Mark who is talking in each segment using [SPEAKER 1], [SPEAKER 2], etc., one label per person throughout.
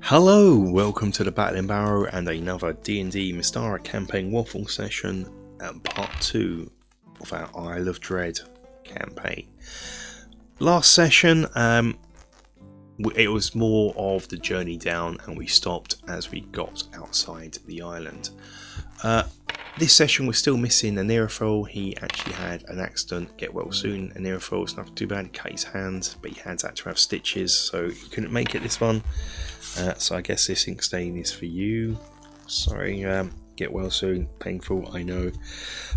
[SPEAKER 1] Hello, welcome to the Battle in Barrow and another D&D Mystara campaign waffle session and part 2 of our Isle of Dread campaign. Last session, it was more of the journey down and we stopped as we got outside the island. This session we're still missing Anirafil. He actually had an accident, get well soon. Anirafil, it's nothing too bad, he cut his hand, but he had to have stitches, so he couldn't make it this one. So I guess this ink stain is for you. Sorry, get well soon, painful, I know.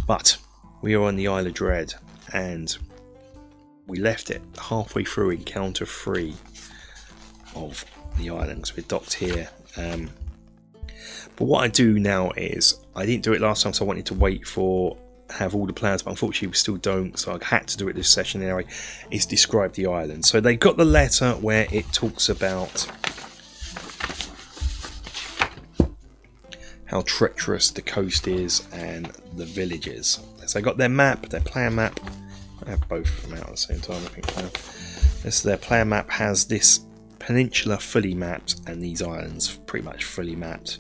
[SPEAKER 1] But we are on the Isle of Dread and we left it halfway through encounter 3 of the island, so we're docked here. But what I do now is, I didn't do it last time so I wanted to wait for have all the plans, but unfortunately we still don't, so I had to do it this session anyway, is describe the island. So they got the letter where it talks about how treacherous the coast is and the villages. So they got their map, their player map. I have both of them out at the same time, I think now. This their player map has this peninsula fully mapped and these islands pretty much fully mapped.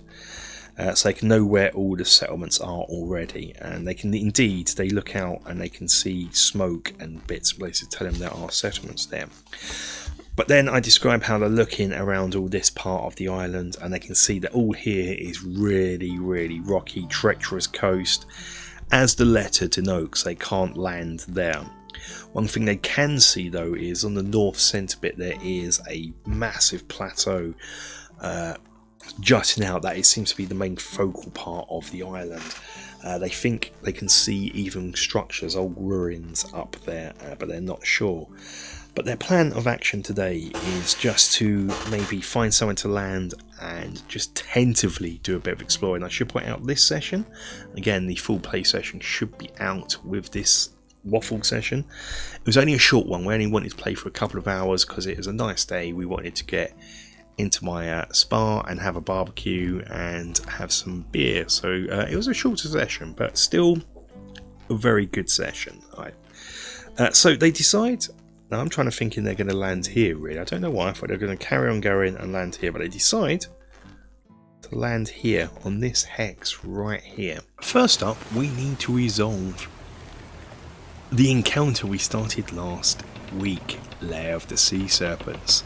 [SPEAKER 1] So they can know where all the settlements are already, and they can indeed, they look out and they can see smoke and bits of places tell them there are settlements there. But then I describe how they're looking around all this part of the island and they can see that all here is really rocky, treacherous coast, as the letter denotes. They can't land there. One thing they can see though is on the north centre bit there is a massive plateau jutting out. That it seems to be the main focal part of the island. They think they can see even structures, old ruins up there, but they're not sure. But their plan of action today is just to maybe find somewhere to land and just tentatively do a bit of exploring. I should point out this session, again the full play session should be out with this waffle session. It was only a short one, we only wanted to play for a couple of hours because it was a nice day. We wanted to get into my spa and have a barbecue and have some beer, so it was a shorter session but still a very good session. So they decide, now I'm trying to think they're going to land here really. I don't know why, I thought they were going to carry on going and land here, but they decide to land here on this hex right here. First up, we need to resolve the encounter we started last week, Lair of the Sea Serpents.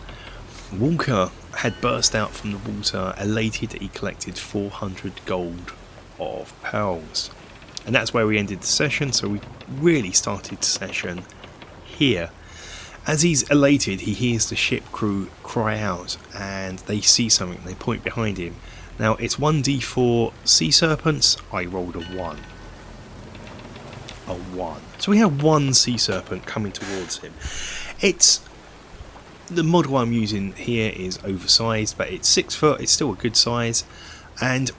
[SPEAKER 1] Walker had burst out from the water, elated that he collected 400 gold of pearls. And that's where we ended the session, so we really started the session here. As he's elated, he hears the ship crew cry out and they see something, they point behind him. Now it's 1d4 sea serpents, I rolled a 1. A 1. So we have one sea serpent coming towards him. The model I'm using here is oversized, but it's 6 foot, it's still a good size. And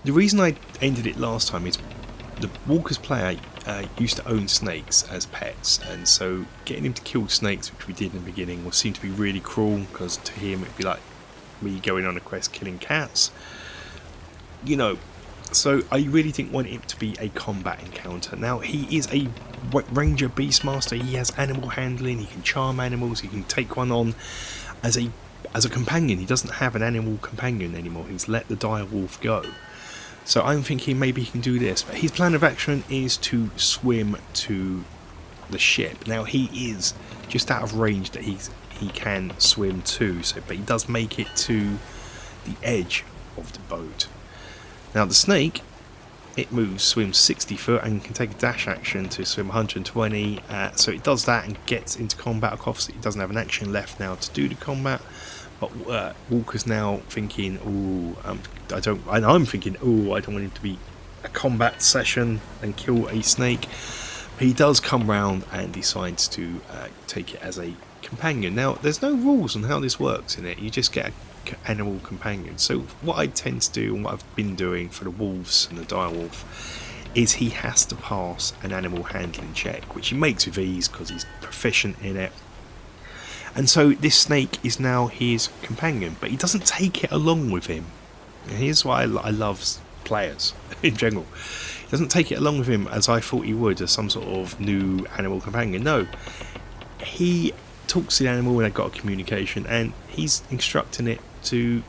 [SPEAKER 1] the reason I ended it last time is the Walker's player used to own snakes as pets, and so getting him to kill snakes, which we did in the beginning, seemed to be really cruel, because to him it'd be like me going on a quest killing cats, you know. So I really didn't want it to be a combat encounter. Now he is a ranger beastmaster, he has animal handling, he can charm animals, he can take one on as a companion. He doesn't have an animal companion anymore, he's let the dire wolf go. So I'm thinking maybe he can do this, but his plan of action is to swim to the ship. Now he is just out of range that he can swim to, but he does make it to the edge of the boat. Now the snake, it swims 60 foot and can take a dash action to swim 120, so it does that and gets into combat. Of course it doesn't have an action left now to do the combat. But Walker's now thinking, I don't want it to be a combat session and kill a snake. But he does come round and decides to take it as a companion. Now, there's no rules on how this works in it. You just get an animal companion. So what I tend to do, and what I've been doing for the wolves and the direwolf, is he has to pass an animal handling check, which he makes with ease because he's proficient in it. And so this snake is now his companion, but he doesn't take it along with him. And here's why I love players in general. He doesn't take it along with him as I thought he would, as some sort of new animal companion. No, he talks to the animal and they've got a communication, and he's instructing it to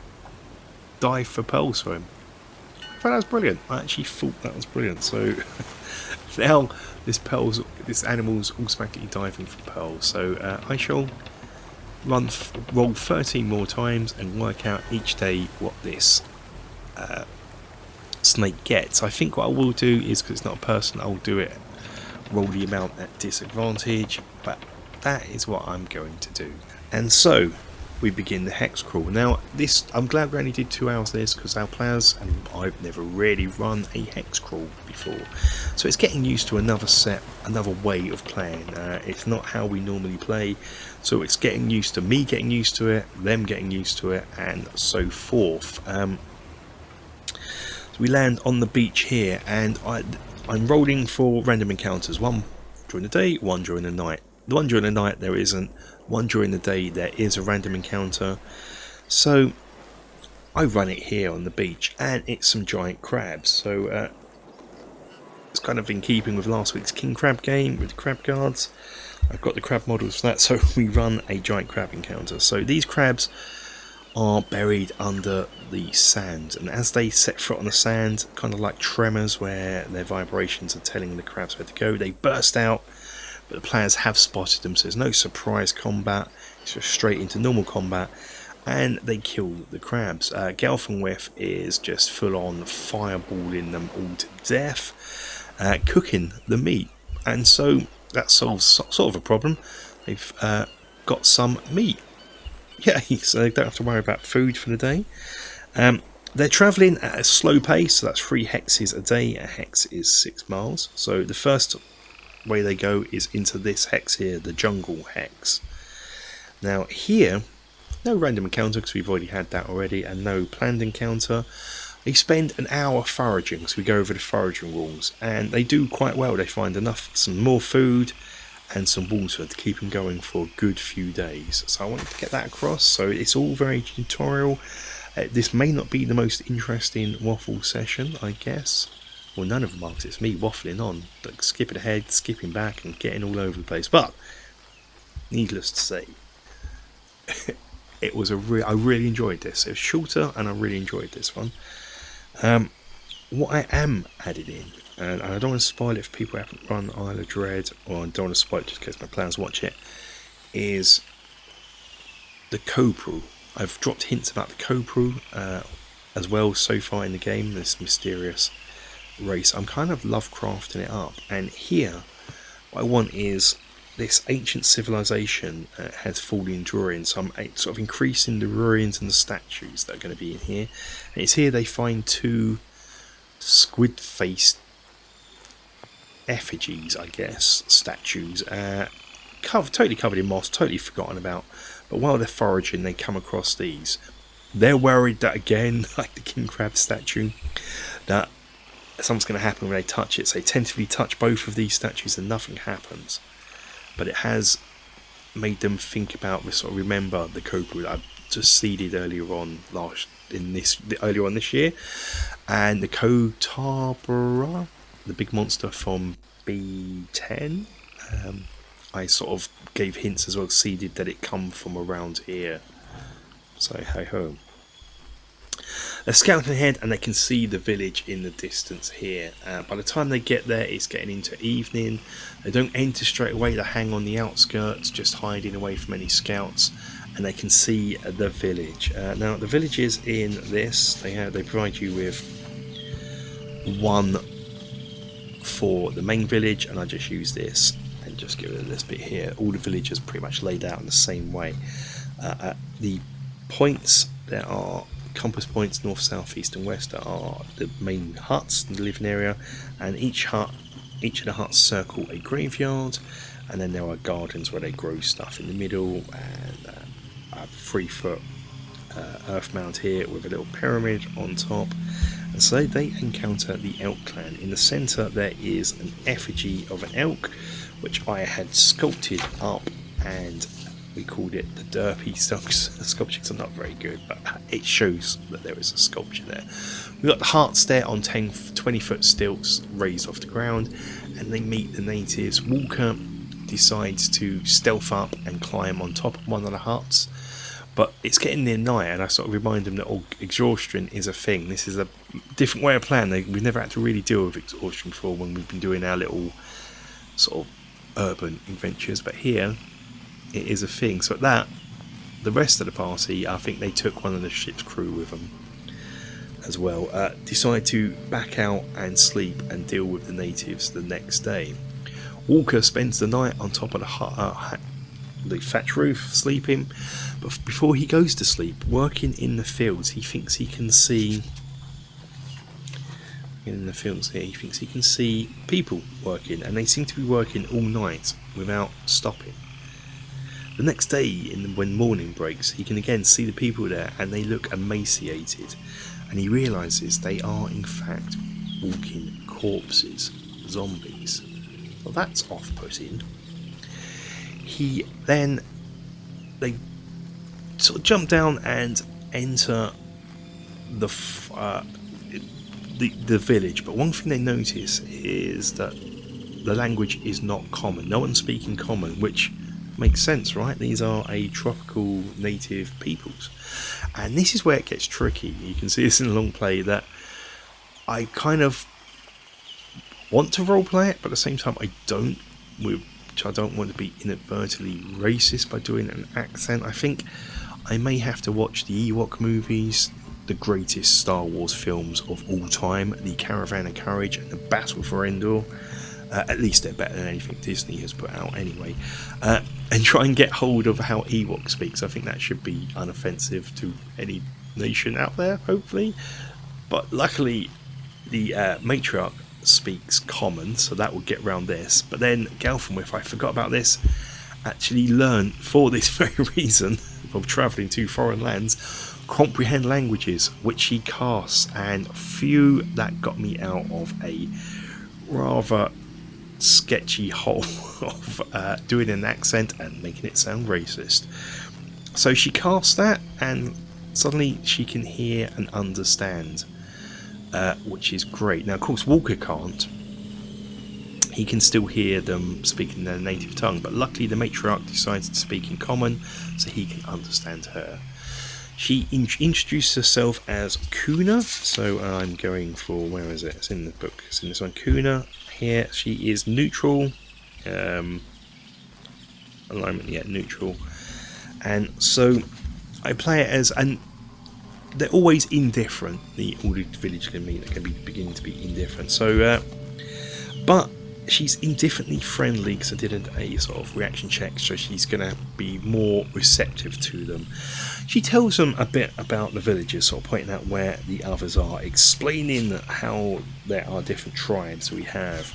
[SPEAKER 1] dive for pearls for him. I thought that was brilliant. I actually thought that was brilliant. So now this animal's automatically diving for pearls. So I shall roll 13 more times and work out each day what this snake gets. I think what I will do is, because it's not a person, I'll do it, roll the amount at disadvantage, but that is what I'm going to do. And so we begin the hex crawl. Now this, I'm glad we only did 2 hours of this, because our players, and I've never really run a hex crawl before, so it's getting used to another way of playing. It's not how we normally play, so it's getting used to me getting used to it, them getting used to it, and so forth. So we land on the beach here, and I'm rolling for random encounters, one during the day, one during the night. The one during the night there isn't, one during the day there is a random encounter. So I run it here on the beach, and it's some giant crabs. So it's kind of in keeping with last week's king crab game with the crab guards. I've got the crab models for that, so we run a giant crab encounter. So these crabs are buried under the sand, and as they set foot on the sand, kind of like tremors where their vibrations are telling the crabs where to go, they burst out. But the players have spotted them, so there's no surprise combat. It's just straight into normal combat, and they kill the crabs. Gelfenwith is just full on fireballing them all to death, cooking the meat, and so that solves sort of a problem. They've got some meat. Yeah, so they don't have to worry about food for the day. They're travelling at a slow pace, so that's 3 hexes a day. A hex is 6 miles. So the first way they go is into this hex here, the jungle hex. Now here, no random encounter because we've already had that already, and no planned encounter. They spend an hour foraging, so we go over the foraging rules, and they do quite well. They find some more food and some water to keep them going for a good few days. So I wanted to get that across. So it's all very tutorial. This may not be the most interesting waffle session, I guess. Well, none of them are, 'cause it's me waffling on, like skipping ahead, skipping back, and getting all over the place. But needless to say, it was I really enjoyed this. It was shorter, and I really enjoyed this one. What I am adding in, and I don't want to spoil it if people haven't run Isle of Dread, or I don't want to spoil it just in case my players watch it, is the Copru. I've dropped hints about the Copru as well so far in the game, this mysterious race. I'm kind of Lovecrafting it up, and here what I want is this ancient civilization has fallen into ruins, so I'm sort of increasing the ruins and the statues that are going to be in here. And it's here they find 2 squid-faced effigies, I guess, statues, totally covered in moss, totally forgotten about. But while they're foraging, they come across these. They're worried that, again, like the king crab statue, that something's going to happen when they touch it. So they tentatively touch both of these statues and nothing happens. But it has made them think about this, sort of remember the Cobra that I've just seeded earlier on this year, and the Kotabara, the big monster from B10. I sort of gave hints as well, seeded that it come from around here. So hey ho. They're scouting ahead and they can see the village in the distance here. By the time they get there, it's getting into evening. They don't enter straight away, they hang on the outskirts, just hiding away from any scouts, and they can see the village. Now the village is in this. They provide you with 1 for the main village, and I just use this and just give it this bit here. All the villages pretty much laid out in the same way. The points, there are compass points north, south, east and west, are the main huts in the living area, and each of the huts circle a graveyard, and then there are gardens where they grow stuff in the middle, and a 3-foot earth mound here with a little pyramid on top. And so they encounter the elk clan. In the centre there is an effigy of an elk, which I had sculpted up, and we called it the Derpy sculptures are not very good, but it shows that there is a sculpture there. We've got the hearts there on 20-foot stilts raised off the ground, and they meet the natives. Walker decides to stealth up and climb on top of one of the huts, But it's getting near night, and I sort of remind them that exhaustion is a thing. This is a different way of playing. We've never had to really deal with exhaustion before when we've been doing our little sort of urban adventures, but here it is a thing. So at that, the rest of the party, I think they took one of the ship's crew with them as well, decide to back out and sleep and deal with the natives the next day. Walker spends the night on top of the thatch roof, sleeping, but before he goes to sleep, working in the fields, he thinks he can see people working, and they seem to be working all night without stopping. The next day, when morning breaks, he can again see the people there, and they look emaciated, and he realises they are in fact walking corpses, zombies. Well, that's off-putting. They sort of jump down and enter the village, but one thing they notice is that the language is not common. No one's speaking common, which makes sense, right? These are a tropical native peoples, and this is where it gets tricky. You can see this in a long play that I kind of want to roleplay it, but at the same time I don't. I don't want to be inadvertently racist by doing an accent. I think I may have to watch the Ewok movies, the greatest Star Wars films of all time, The Caravan of Courage and The Battle for Endor. At least they're better than anything Disney has put out anyway. And try and get hold of how Ewok speaks. I think that should be unoffensive to any nation out there, hopefully. But luckily, the matriarch speaks common, so that will get around this. But then Galfenwith, I forgot about this, actually learn, for this very reason of travelling to foreign lands, comprehend languages, which he casts, and phew, that got me out of a rather sketchy hole of doing an accent and making it sound racist. So she casts that, and suddenly she can hear and understand, which is great. Now, of course, Walker can't. He can still hear them speaking their native tongue, but luckily the matriarch decides to speak in common so he can understand her. She introduced herself as Kuna, so I'm going for, where is it? It's in the book, it's in this one, Kuna. Here, she is neutral, alignment, yeah, neutral. And so I play it as, and they're always indifferent. All the village can mean, they can be beginning to be indifferent. So, but she's indifferently friendly because I did a sort of reaction check, so she's going to be more receptive to them. She tells them a bit about the villagers, sort of pointing out where the others are, explaining how there are different tribes. We have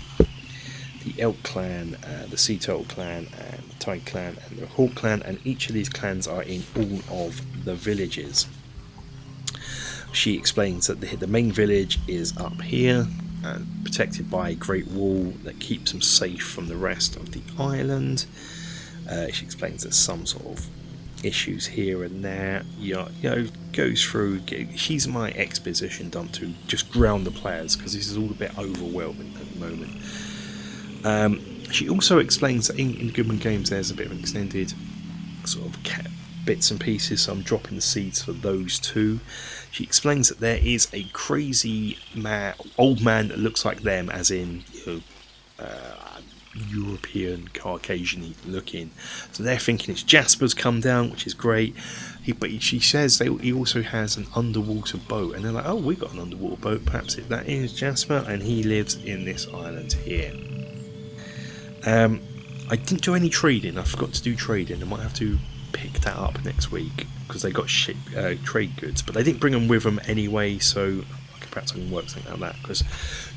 [SPEAKER 1] the Elk clan, the Sea Turtle clan, and the Tide clan, and the Hawk clan, and each of these clans are in all of the villages. She explains that the main village is up here, protected by a great wall that keeps them safe from the rest of the island. She explains that some sort of issues here and there, goes through. She's my exposition dump to just ground the players, because this is all a bit overwhelming at the moment. She also explains that in Goodman Games there's a bit of an extended sort of bits and pieces, so I'm dropping the seeds for those two. She explains that there is a crazy old man that looks like them, as in European, Caucasian looking. So they're thinking it's Jasper's come down, which is great. But she says he also has an underwater boat, and they're like, oh, we got an underwater boat, perhaps that is Jasper, and he lives in this island here. I didn't do any trading. I forgot to do trading. I might have to pick that up next week, because they got trade goods, but they didn't bring them with them anyway, so perhaps I can work something like that, because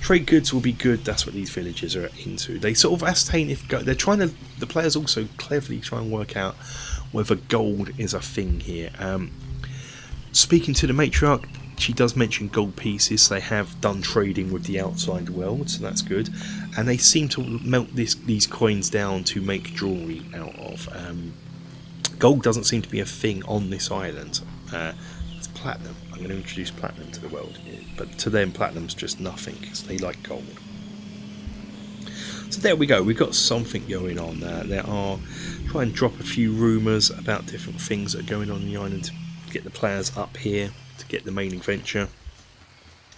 [SPEAKER 1] trade goods will be good. That's what these villagers are into. They sort of ascertain if they're trying to, the players also cleverly try and work out whether gold is a thing here. Speaking to the matriarch, she does mention gold pieces, so they have done trading with the outside world, so that's good, and they seem to melt these coins down to make jewellery out of. Gold doesn't seem to be a thing on this island. It's platinum. I'm going to introduce platinum to the world, but to them platinum's just nothing, because they like gold. So there we go, we've got something going on there. There are, try and drop a few rumours about different things that are going on the island to get the players up here, to get the main adventure.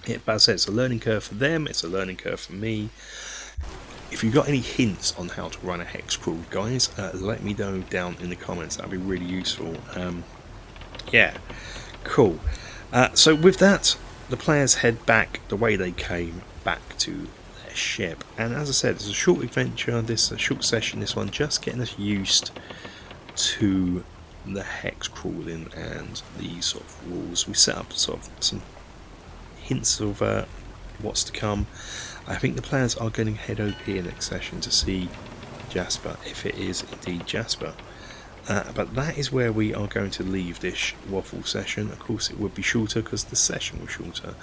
[SPEAKER 1] Yeah, but as I said, it's a learning curve for them, it's a learning curve for me. If you've got any hints on how to run a hex crawl, guys, let me know down in the comments. That'd be really useful. Yeah, cool. So with that, the players head back the way they came, back to their ship. And as I said, it's a short adventure, a short session, this one, just getting us used to the hex crawling and the sort of rules. We set up sort of some hints of what's to come. I think the players are going to head over here next session to see Jasper, if it is indeed Jasper. But that is where we are going to leave this waffle session. Of course it would be shorter because the session was shorter.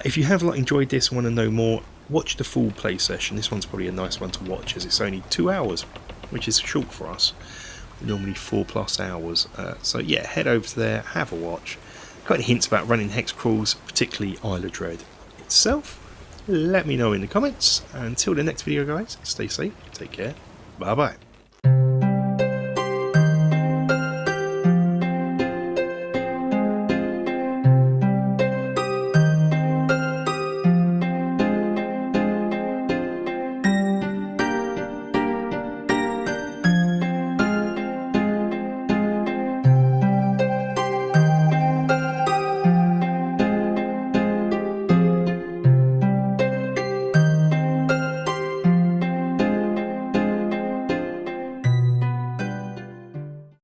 [SPEAKER 1] If you have enjoyed this and want to know more, watch the full play session. This one's probably a nice one to watch as it's only 2 hours, which is short for us. We're normally 4+ hours. So yeah, head over to there, have a watch. Got any hints about running hex crawls, particularly Isle of Dread itself? Let me know in the comments. Until the next video, guys, stay safe, take care, bye bye.